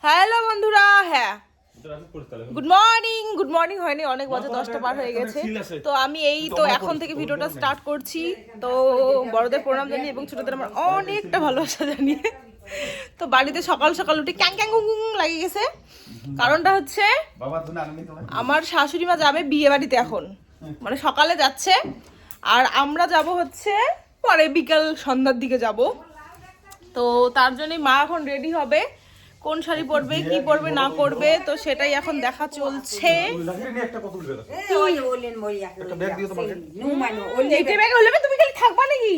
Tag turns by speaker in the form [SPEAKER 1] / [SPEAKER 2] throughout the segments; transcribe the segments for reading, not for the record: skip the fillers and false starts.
[SPEAKER 1] Hello বন্ধুরা, হ্যাঁ good morning হয়নি, অনেক বাজে 10টা পার হয়ে গেছে। তো আমি এই তো এখন থেকে ভিডিওটা স্টার্ট করছি। তো বড়দের প্রণাম জানিয়ে এবং ছোটদের আমার অনেকটা ভালোবাসা জানিয়ে তো বাড়িতে সকাল সকাল উঠে ক্যাং ক্যাং গুং গুং লাগিয়ে গেছে। কারণটা হচ্ছে আমার শাশুড়ি মা যাবে বিয়ে বাড়িতে এখন, মানে সকালে যাচ্ছে, আর আমরা যাব হচ্ছে পরে বিকাল সন্ধ্যার দিকে যাব। তো তার জন্যই মা এখন রেডি হবে, কোন শাড়ি পরবে, কি পরবে না পরবে, তো সেটাই এখন দেখা চলছে। তুমি খালি থাকবা নাকি?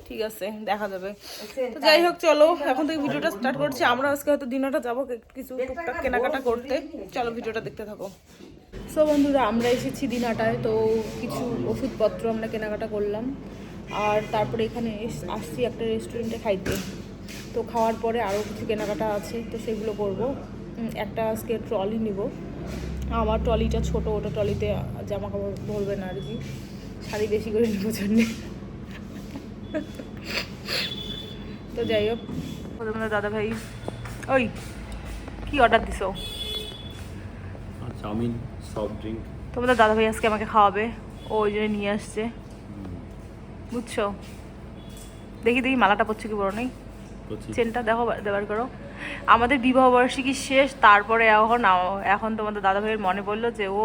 [SPEAKER 1] ঠিক আছে, দেখা যাবে। তো যাই হোক, চলো এখন থেকে ভিডিওটা স্টার্ট করছি। আমরা আজকে হয়তো দিনটা যাবো কিছু টুকটাক কেনাকাটা করতে। চলো ভিডিওটা দেখতে থাকো। সো বন্ধুরা, আমরা এসেছি দিনাটায়, তো কিছু ওষুধপত্র আমরা কেনাকাটা করলাম, আর তারপরে এখানে আসছি একটা রেস্টুরেন্টে খাইতে। তো খাওয়ার পরে আরও কিছু কেনাকাটা আছে, তো সেগুলো করবো। একটা আজকে ট্রলি নিব, আমার ট্রলিটা ছোট, ওটা ট্রলিতে জামা কাপড় ভরবে না আর কি, শাড়ি বেশি করে নিব জন্যে। তো যাই হোক, তোমাদের দাদা ভাই ওই কি অর্ডার দিছো?
[SPEAKER 2] Chow mein, soft drink.
[SPEAKER 1] তোমাদের দাদা ভাই আজকে আমাকে খাওয়াবে, ও ওই জন্য নিয়ে আসছে, বুঝছো? দেখি দেখি মালাটা পড়ছে কি বড় নেই, চেনটা দেখো, দেবার করো। আমাদের বিবাহ বার্ষিকী শেষ, তারপরে এখন তোমাদের দাদা ভাইয়ের মনে পড়লো যে ও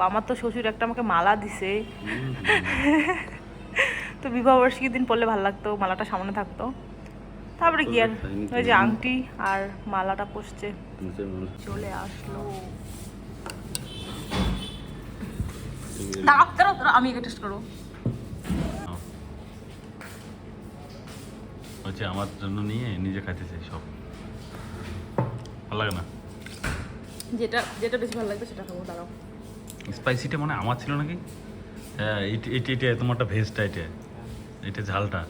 [SPEAKER 1] আমার তো শ্বশুর একটা আমাকে মালা দিছে। তো বিবাহ বার্ষিকীর দিন পড়লে ভালো লাগতো, মালাটা সামনে থাকতো। তারপরে কি আর, ওই যে আংটি আর মালাটা পড়ছে, চলে আসলো। আমি এটা টেস্ট করবো।
[SPEAKER 2] হচ্ছে আমার জন্য নিয়ে নিজে খাইতে চাই, সব ভালো লাগে না।
[SPEAKER 1] যেটা যেটা বেশি ভালো লাগবে সেটা খাবো, দাঁড়াও।
[SPEAKER 2] স্পাইসিটা মানে আমার ছিল নাকি? হ্যাঁ, এটা তোমারটা ভেজটা, এটা ঝালটা।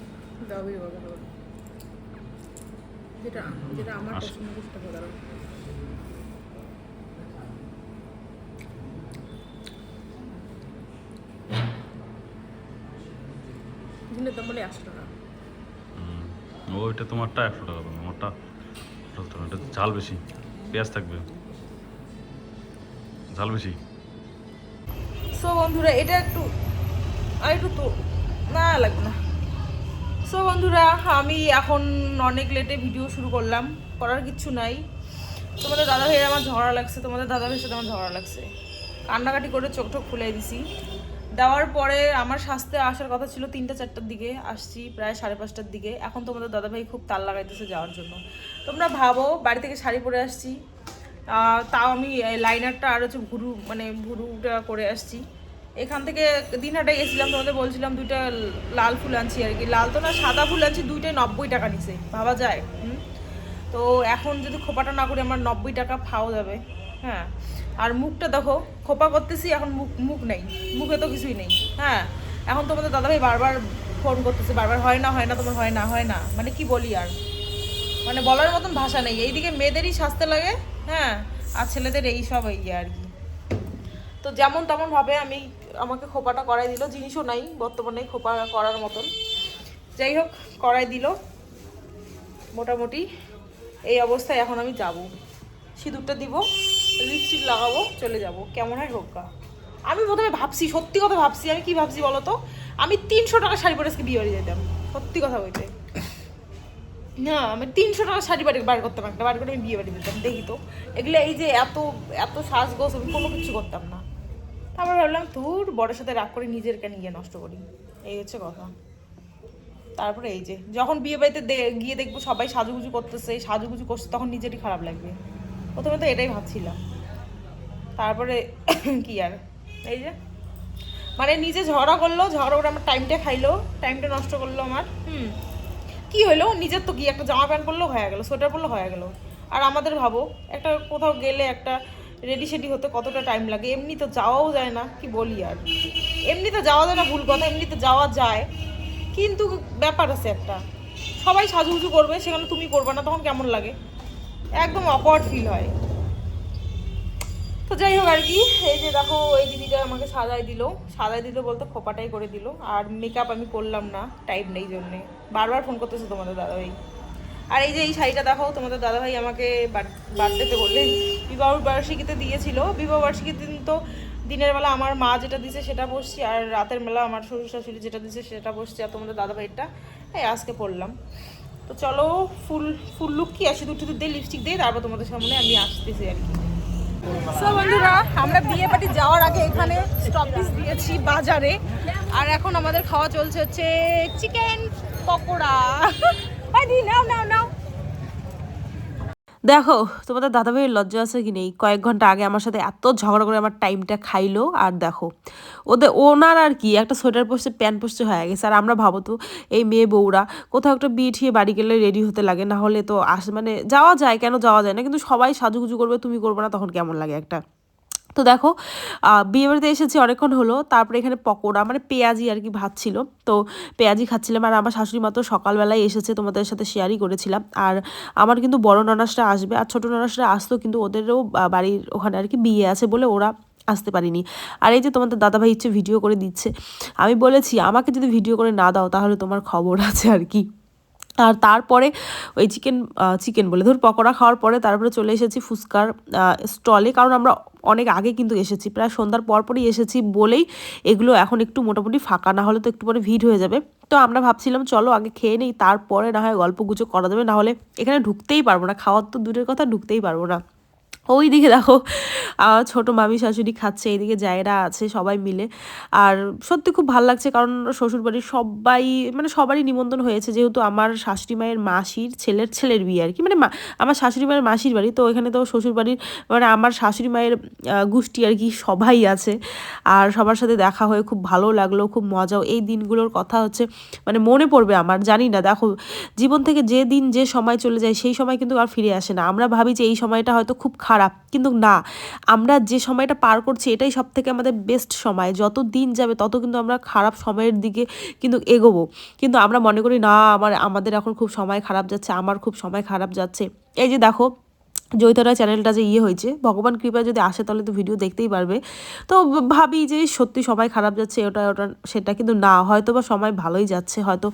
[SPEAKER 1] যেটা যেটা আমার পছন্দ সেটা খাবো, দাঁড়াও। ঝিলের দাম বলে 80 টাকা।
[SPEAKER 2] ওইটা তোমারটা 100 টাকা, আমারটা 10 টাকা। এটা ঝাল বেশি, পেঁয়াজ থাকবে, ঝাল বেশি।
[SPEAKER 1] সো বন্ধুরা, এটা একটু আর একটু তো না লাগবে না। সো বন্ধুরা, আমি এখন অনেক লেটে ভিডিও শুরু করলাম, করার কিচ্ছু নাই। তোমাদের দাদা ভাইয়ের আমার ঝগড়া লাগছে, তোমাদের দাদা ভাইয়ের সাথে আমার ঝগড়া লাগছে, কান্নাকাটি করে চোখ টোক ফুলাই দিছি। দেওয়ার পরে আমার সাজতে আসার কথা ছিল 3টা-4টার দিকে, আসছি প্রায় 5:30টার দিকে। এখন তোমাদের দাদাভাই খুব তাল লাগাইতেছে যাওয়ার জন্য। তোমরা ভাবো, বাড়ি থেকে শাড়ি পরে আসছি, তাও আমি লাইনারটা আর হচ্ছে ভুরুটা করে আসছি। এখান থেকে দিনহাটায় গেছিলাম, তোমাদের বলছিলাম 2টা লাল ফুল আনছি আর কি, লাল তো না সাদা ফুল আনছি, 2টায় 90 টাকা নিছে, ভাবা যায়? তো এখন যদি খোপাটা না করি আমার 90 টাকা ফাও যাবে। হ্যাঁ, আর মুখটা দেখো, খোপা করতেছি এখন, মুখ নেই, মুখে তো কিছুই নেই। হ্যাঁ, এখন তোমাদের দাদাভাই বারবার ফোন করতেছে, বারবার হয় না তোমার, হয় না, মানে কি বলি আর, মানে বলার মতন ভাষা নেই। এইদিকে মেয়েদেরই সাজতে লাগে, হ্যাঁ, আর ছেলেদের এই সব ইয়ে আর কি। তো যেমন তেমন ভাবে আমাকে খোপাটা করাই দিল, জিনিসও নাই বর্তমানে খোপা করার মতন। যাই হোক, করাই দিল মোটামুটি। এই অবস্থায় এখন আমি যাব, সিঁদুরটা দিব, লিপস্টিক লাগাবো, চলে যাব, কেমন হয় হোক। আমি প্রথমে ভাবছি, সত্যি কথা ভাবছি, আমি কি ভাবছি বলো তো, আমি 300 টাকা শাড়ি পরে আজকে বিয়ে বাড়ি যেতাম, সত্যি কথা বলতে। না, আমি 300 টাকা শাড়ি বার করতাম, একটা বার করে আমি বিয়ে বাড়ি যেতাম। দেখি তো এগুলো, এই যে এত এত সাজগোজ, আমি কোনো কিছু করতাম না। তারপর ভাবলাম তোর বড়ের সাথে রাগ করে নিজের কেন গিয়ে নষ্ট করি, এই হচ্ছে কথা। তারপরে এই যে যখন বিয়ে বাড়িতে গিয়ে দেখবো সবাই সাজুগুজু করছে, তখন নিজেরই খারাপ লাগবে। প্রথমে তো এটাই ভাবছিলাম, তারপরে কি আর, এই যে মানে নিজে ঝগড়া করে আমার টাইমটা খাইলো, টাইমটা নষ্ট করলো আমার। কি হলো, নিজের তো কি একটা জামা প্যান্ট পরলেও হয়ে গেলো, সোয়েটার পরলেও হয়ে গেলো। আর আমাদের ভাবো, একটা কোথাও গেলে একটা রেডি সেডি হতে কতটা টাইম লাগে, এমনি তো যাওয়াও যায় না, কি বলি আর, এমনি তো যাওয়া যায় না, ভুল কথা, এমনি তো যাওয়া যায়, কিন্তু ব্যাপার আছে একটা, সবাই সাজুগুজু করবে, সেখানে তুমি করবে না, তখন কেমন লাগে, একদম অকওয়ার্ড ফিল হয়। তো যাই হোক আর কি, এই যে দেখো এই দিদিটা আমাকে সাজাই দিল বলতে খোপাটাই করে দিল, আর মেকআপ আমি করলাম না, টাইম নেই জন্যে। বারবার ফোন করতেছে তোমাদের দাদাভাই। আর এই যে এই শাড়িটা দেখো, তোমাদের দাদাভাই আমাকে বার্থডেতে বললে বিবাহ বার্ষিকীতে দিয়েছিল। বিবাহ বার্ষিকীর দিন তো দিনের বেলা আমার মা যেটা দিছে সেটা পরছি, আর রাতের বেলা আমার শ্বশুর শাশুড়ি যেটা দিছে সেটা পরছি, আর তোমাদের দাদাভাইটা এই আজকে পরলাম। তো চলো ফুল ফুল লুক কি আসি, দুটো দিয়ে লিপস্টিক দিয়ে তারপর তোমাদের সামনে আমি আসতেছি আর কি। সো বন্ধুরা, আমরা বিয়ে বাড়ি যাওয়ার আগে এখানে স্টপেজ দিয়েছি বাজারে, আর এখন আমাদের খাওয়া চলছে হচ্ছে চিকেন পকোড়া। নাও নাও নাও। দেখো তোমাদের দাদাভাইয়ের লজ্জা আছে কি নেই, কয়েক ঘন্টা আগে আমার সাথে এত ঝগড়া করে আমার টাইমটা খাইলো, আর দেখো ওনার আর কি একটা সোয়েটার পরছে প্যান্ট পরছে হয়ে গেছে। আর আমরা ভাবো তো এই মেয়ে বউরা কোথাও একটা বিয়ে ঠিয়ে বাড়ি গেলে রেডি হতে লাগে, না হলে তো মানে যাওয়া যায়, কেন যাওয়া যায় না, কিন্তু সবাই সাজুগুজু করবে তুমি করবে না, তখন কেমন লাগে একটা। তো দেখো বিয়ে বাড়িতে এসেছি অনেকক্ষণ হলো, তারপরে এখানে পকোড়া মানে পেঁয়াজি আর কি ভাত ছিল, তো পেঁয়াজি খাচ্ছিলাম। আর আমার শাশুড়ি মা তো সকালবেলায় এসেছে, তোমাদের সাথে শেয়ারই করেছিলাম। আর আমার কিন্তু বড় ননাসরা আসবে, আর ছোটো ননাসরা আসতো, কিন্তু ওদেরও বাড়ির ওখানে আর কি বিয়ে আছে বলে ওরা আসতে পারিনি। আর এই যে তোমাদের দাদাভাই ইচ্ছে ভিডিও করে দিচ্ছে, আমি বলেছি আমাকে যদি ভিডিও করে না দাও তাহলে তোমার খবর আছে আর কি। আর তারপরে ওই চিকেন বলে ধর পকোড়া খাওয়ার পরে তারপরে চলে এসেছি ফুচকার স্টলে, কারণ আমরা অনেক আগে কিন্তু এসেছি, প্রায় সন্ধ্যার পরপরই এসেছি বলেই এগুলো এখন একটু মোটামুটি ফাঁকা, না হলে তো একটু পরে ভিড় হয়ে যাবে। তো আমরা ভাবছিলাম চলো আগে খেয়ে নিই, তারপরে না হয় গল্প গুজব করা যাবে, না হলে এখানে ঢুকতেই পারবো না, খাওয়ার তো দূরের কথা, ঢুকতেই পারবো না। ওই দিকে দেখো ছোট মামি শাশুড়ি খাচ্ছে, এইদিকে জায়রা আছে সবাই মিলে। আর সত্যি খুব ভালো লাগছে, কারণ শ্বশুরবাড়ির সবাই মানে সবারই নিমন্ত্রণ হয়েছে, যেহেতু আমার শাশুড়ি মায়ের মাসির ছেলের বিয়ে আর কি, মানে আমার শাশুড়ি মায়ের মাসির বাড়ি, তো এখানে তো শ্বশুরবাড়ির মানে আমার শাশুড়ি মায়ের গোষ্ঠী আর কি সবাই আছে। আর সবার সাথে দেখা হয়ে খুব ভালো লাগলো, খুব মজাও। এই দিনগুলোর কথা হচ্ছে মানে মনে পড়বে আমার, জানি না, দেখো জীবন থেকে যে দিন যে সময় চলে যায় সেই সময় কিন্তু আর ফিরে আসে না। আমরা ভাবি যে এই সময়টা হয়তো খুব খারাপ, কিন্তু না, আমরা যে সময়টা পার করছি এটাই সব থেকে আমাদের বেস্ট সময়। যত দিন যাবে তত কিন্তু আমরা খারাপ সময়ের দিকে কিন্তু এগোবো, কিন্তু আমরা মনে করি না আমাদের এখন খুব সময় খারাপ যাচ্ছে, আমার খুব সময় খারাপ যাচ্ছে। এই যে দেখো জয়িতারা চ্যানেলটা যে হয়েছে, ভগবান কৃপায় যদি আসে তাহলে তো ভিডিও দেখতেই পারবে। তো ভাবি যে সত্যি সময় খারাপ যাচ্ছে ওটা সেটা, কিন্তু না, হয়তো বা সময় ভালোই যাচ্ছে, হয়তো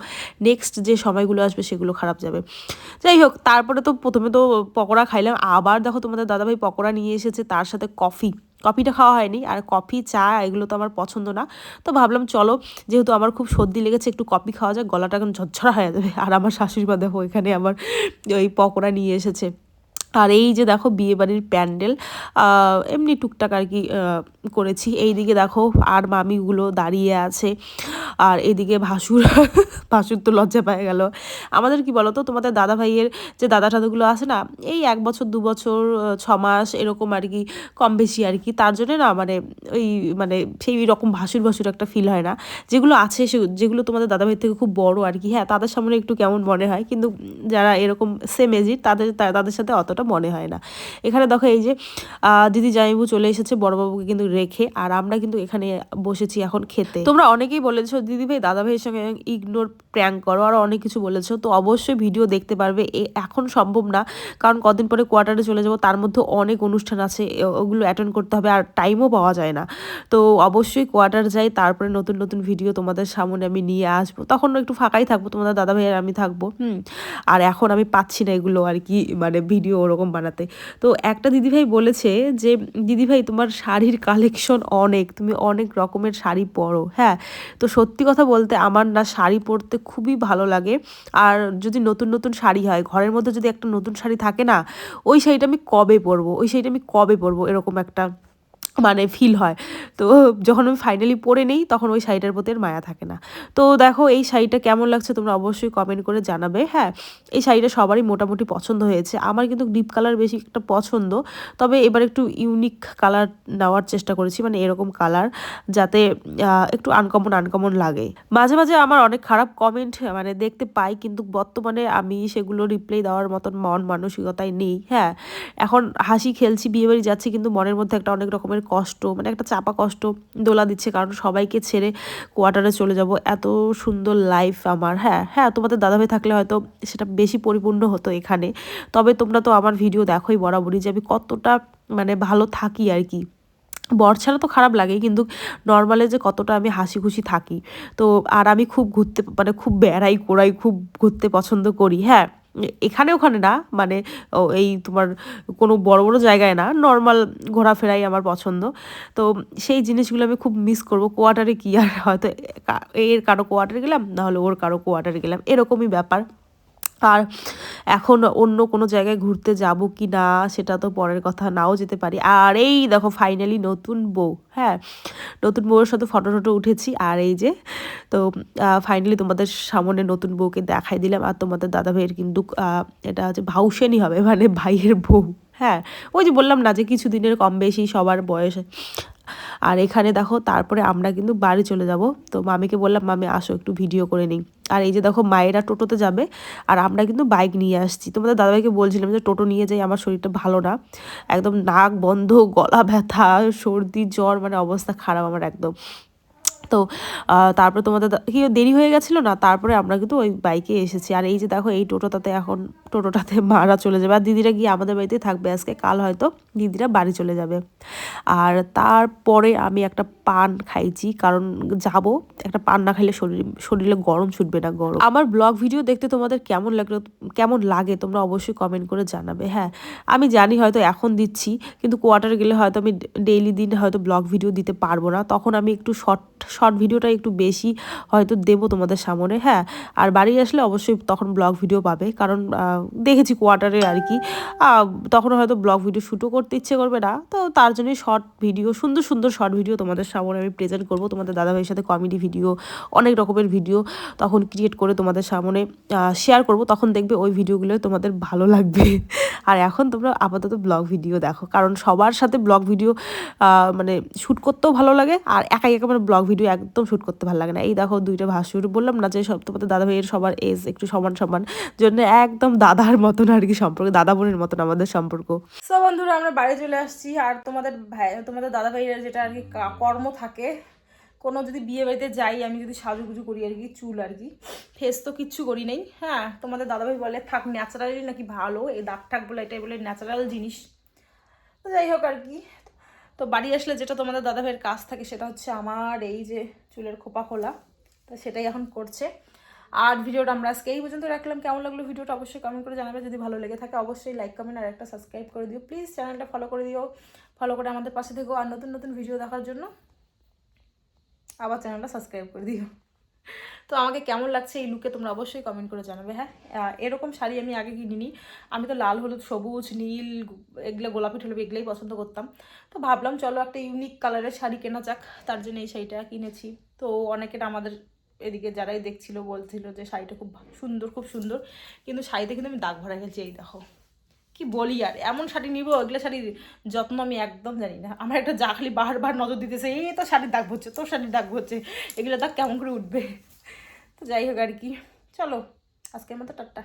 [SPEAKER 1] নেক্সট যে সময়গুলো আসবে সেগুলো খারাপ যাবে। যাই হোক, তারপরে তো প্রথমে তো পকোড়া খাইলাম, আবার দেখো তোমাদের দাদাভাই পকোড়া নিয়ে এসেছে, তার সাথে কফিটা খাওয়া হয়নি, আর কফি চা এগুলো তো আমার পছন্দ না। তো ভাবলাম চলো, যেহেতু আমার খুব সর্দি লেগেছে, একটু কফি খাওয়া যায়, গলাটা এখন ঝরঝরা হয়ে যাবে। আর আমার শাশুড়ি মা দেখো এখানে আমার ওই পকোড়া নিয়ে এসেছে। আর এই যে দেখো বিয়েবাড়ির প্যান্ডেল এমনি টুকটাক আর কি করেছি। এইদিকে দেখো আর মামিগুলো দাঁড়িয়ে আছে, আর এদিকে ভাসুর তো লজ্জা পেয়ে গেল। আমাদের কি বলতো, তোমাদের দাদা ভাইয়ের যে দাদা টাদাগুলো আছে না, এই 1 বছর 2 বছর 6 মাস এরকম আর কি, কম বেশি আর কি, তার জন্য না মানে ওই মানে সেই রকম ভাসুর একটা ফিল হয় না। যেগুলো আছে যেগুলো তোমাদের দাদা ভাইয়ের থেকে খুব বড় আর কি, হ্যাঁ তাদের সামনে একটু কেমন মনে হয়, কিন্তু যারা এরকম সেম এজের তাদের সাথে অতটা মনে হয় না। এখানে দেখো এই যে দিদি জামাইবু চলে এসেছে বড়বাবুকে কিন্তু রেখে, আর আমরা কিন্তু এখানে বসেছি এখন খেতে। তোমরা অনেকেই বলেছো দিদি ভাই দাদা ভাইয়ের সঙ্গে ইগনোর প্র্যাঙ্ক করো, আর অনেক কিছু বলেছো, তো অবশ্যই ভিডিও দেখতে পারবে। এখন সম্ভব না, কারণ কদিন পরে কোয়ার্টারে চলে যাবো, তার মধ্যে অনেক অনুষ্ঠান আছে, ওগুলো অ্যাটেন্ড করতে হবে, আর টাইমও পাওয়া যায় না। তো অবশ্যই কোয়ার্টার যাই, তারপরে নতুন নতুন ভিডিও তোমাদের সামনে আমি নিয়ে আসবো, তখন একটু ফাঁকাই থাকবো, তোমাদের দাদা ভাই আর আমি থাকবো। আর এখন আমি পাচ্ছি না এগুলো আর কি মানে ভিডিও ওরকম বানাতে। তো একটা দিদিভাই বলেছে যে দিদিভাই তোমার শাড়ির কালেকশন অনেক, তুমি অনেক রকমের শাড়ি পরো। হ্যাঁ, তো সত্যি কথা বলতে আমার না শাড়ি পরতে খুবই ভালো লাগে। আর যদি নতুন নতুন শাড়ি হয়, ঘরের মধ্যে যদি একটা নতুন শাড়ি থাকে না, ওই শাড়িটা আমি কবে পরবো এরকম একটা মানে ফিল হয়। তো যখন আমি ফাইনালি পরে নেই তখন ওই শাড়িটার প্রতি আর মায়া থাকে না। তো দেখো এই শাড়িটা কেমন লাগছে তোমরা অবশ্যই কমেন্ট করে জানাবে। হ্যাঁ, এই শাড়িটা সবারই মোটামুটি পছন্দ হয়েছে, আমার কিন্তু ডিপ কালার বেশি একটা পছন্দ, তবে এবার একটু ইউনিক কালার নেওয়ার চেষ্টা করেছি, মানে এরকম কালার যাতে একটু আনকমন লাগে। মাঝে মাঝে আমার অনেক খারাপ কমেন্ট মানে দেখতে পাই, কিন্তু বর্তমানে আমি সেগুলো রিপ্লাই দেওয়ার মতন মন মানসিকতায় নেই। হ্যাঁ, এখন হাসি খেলছি, বিয়েবাড়ি যাচ্ছি, কিন্তু মনের মধ্যে একটা অনেক রকমের কষ্ট, মানে একটা চাপা কষ্ট দোলা দিচ্ছে, কারণ সবাইকে ছেড়ে কোয়ার্টারে চলে যাব। এত সুন্দর লাইফ আমার। হ্যাঁ তোমাদের দাদাভাই থাকলে হয়তো সেটা বেশি পরিপূর্ণ হতো এখানে, তবে তোমরা তো আমার ভিডিও দেখোই বরাবরই যে আমি কতটা মানে ভালো থাকি আর কি।
[SPEAKER 3] বর ছাড়া তো খারাপ লাগেই, কিন্তু নর্মালে যে কতটা আমি হাসি খুশি থাকি। তো আর আমি খুব ঘুরতে মানে খুব বেড়াই কোড়াই, খুব ঘুরতে পছন্দ করি। হ্যাঁ, এখানে ওখানে না, মানে এই তোমার কোনো বড় বড় জায়গায় না, নর্মাল ঘোরাফেরাই আমার পছন্দ। তো সেই জিনিসগুলো আমি খুব মিস করব। কোয়ার্টারে কি আর, হয়তো এর কারো কোয়ার্টারে গেলাম, নাহলে ওর কারো কোয়ার্টারে গেলাম, এরকমই ব্যাপার। আর এখন অন্য কোনো জায়গায় ঘুরতে যাব কি না সেটা তো পরের কথা, নাও যেতে পারি। আর এই দেখো ফাইনালি নতুন বউ, হ্যাঁ নতুন বউয়ের সাথে ফটো টটো উঠেছি। আর এই যে তো ফাইনালি তোমাদের সামনে নতুন বউকে দেখাই দিলাম। আর তোমাদের দাদা ভাইয়ের কিন্তু এটা হচ্ছে ভাউসেনি হবে, মানে ভাইয়ের বউ। হ্যাঁ, ওই যে বললাম না যে কিছুদিনের কম বেশি সবার বয়সে। আর এখানে দেখো তারপরে আমরা কিন্তু বাড়ি চলে যাব। তো মামিকে বললাম, মামি আসো একটু ভিডিও করে নিই। আর এই যে দেখো মায়েরা টোটোতে যাবে, আর আমরা কিন্তু বাইক নিয়ে আসছি। তোমাদের দাদাভাইকে বলছিলাম যে টোটো নিয়ে যাই, আমার শরীরটা ভালো না, একদম নাক বন্ধ, গলা ব্যথা, সর্দি জ্বর, মানে অবস্থা খারাপ আমার একদম। তো তারপরে তোমাদের কি দেরি হয়ে গেছিলো না, তারপরে আমরা কিন্তু ওই বাইকে এসেছি। আর এই যে দেখো এই টোটোটাতে এখন টোটোটাতে মারা চলে যাবে, আর দিদিরা গিয়ে আমাদের বাড়িতেই থাকবে আজকে, কাল হয়তো দিদিরা বাড়ি চলে যাবে। আর তারপরে আমি একটা পান খাইছি, কারণ যাব, একটা পান না খাইলে শরীরে গরম ছুটবে না, গরম। আমার ব্লগ ভিডিও দেখতে তোমাদের কেমন লাগে তোমরা অবশ্যই কমেন্ট করে জানাবে। হ্যাঁ, আমি জানি হয়তো এখন দিচ্ছি, কিন্তু কোয়ার্টারে গেলে হয়তো আমি ডেইলি দিন হয়তো ব্লগ ভিডিও দিতে পারবো না, তখন আমি একটু শর্ট ভিডিওটা একটু বেশি হয়তো দেবো তোমাদের সামনে। হ্যাঁ, আর বাড়ি আসলে অবশ্যই তখন ব্লগ ভিডিও পাবে, কারণ দেখেছি কোয়ার্টারে আর কি তখন হয়তো ব্লগ ভিডিও শ্যুটও করতে ইচ্ছে করবে না, তো তার জন্যই শর্ট ভিডিও, সুন্দর সুন্দর শর্ট ভিডিও তোমাদের সামনে আমি প্রেজেন্ট করবো। তোমাদের দাদাভাইয়ের সাথে কমেডি ভিডিও, অনেক রকমের ভিডিও তখন ক্রিয়েট করে তোমাদের সামনে শেয়ার করব, তখন দেখবে ওই ভিডিওগুলো তোমাদের ভালো লাগবে। আর এখন তোমরা আপাতত ব্লগ ভিডিও দেখো, কারণ সবার সাথে ব্লগ ভিডিও মানে শ্যুট করতেও ভালো লাগে, আর একাই একেবারে ব্লগ ভিডিও একদম শ্যুট করতে ভালো লাগে না। এই দেখো দুইটা ভাসুর, বললাম না যে সব তোমাদের দাদা ভাইয়ের সবার এজ একটু সমান সমান, জন্য একদম দাদার মতন আর কি সম্পর্ক, দাদা বোনের মতন আমাদের সম্পর্ক।
[SPEAKER 1] সো বন্ধুরা আমরা বাড়ি চলে আসছি। আর তোমাদের দাদা ভাইয়ের যেটা আর কি কর্ম থাকে, কোনো যদি বিয়ে বাড়িতে যাই, আমি যদি সাজুগুজু করি আর কি, চুল আর কি, ফেস তো কিচ্ছু করি নেই। হ্যাঁ, তোমাদের দাদাভাই বলে থাক ন্যাচারালি নাকি ভালো, এই দাগ ঠাক বলে এটাই বলে ন্যাচারাল জিনিস। তো যাই হোক আর কি, তো বাড়ি আসলে যেটা তোমাদের দাদাভাইয়ের কাজ থাকে সেটা হচ্ছে আমার এই যে চুলের খোপা খোলা, তো সেটাই এখন করছে। আর ভিডিওটা আমরা আজকে এই পর্যন্ত রাখলাম। কেমন লাগলো ভিডিওটা অবশ্যই কমেন্ট করে জানাবে, যদি ভালো লেগে থাকে অবশ্যই লাইক কমেন্ট আর একটা সাবস্ক্রাইব করে দিও প্লিজ, চ্যানেলটা ফলো করে দিও, ফলো করে আমাদের পাশে থেকো। আর নতুন নতুন ভিডিও দেখার জন্য আবার চ্যানেলটা সাবস্ক্রাইব করে দিও। তো আমাকে কেমন লাগছে এই লুকে তোমরা অবশ্যই কমেন্ট করে জানাবে। হ্যাঁ, এরকম শাড়ি আমি আগে কিনিনি, আমি তো লাল হলুদ সবুজ নীল এগুলো গোলাপি ঠোলাপি এগুলোই পছন্দ করতাম। তো ভাবলাম চলো একটা ইউনিক কালারের শাড়ি কেনা যাক, তার জন্য এই শাড়িটা কিনেছি। তো অনেকের আমাদের এদিকে যারাই দেখছিল বলছিল যে শাড়িটা খুব সুন্দর, খুব সুন্দর, কিন্তু শাড়িতে কিন্তু আমি দাগ ভরা গেছি। এই দেখো কি বলি, আর এমন শাড়ি নিবো, এগুলো শাড়ির যত্ন আমি একদম জানি না। আমার একটা যা খালি বারবার নজর দিতেছে, এই তো শাড়ির দাগ ভরছে, তোর শাড়ির দাগ ভরছে, এগুলো দাগ কেমন করে উঠবে। তো যাই হোক আর কি, চলো আজকের মতো টাটা।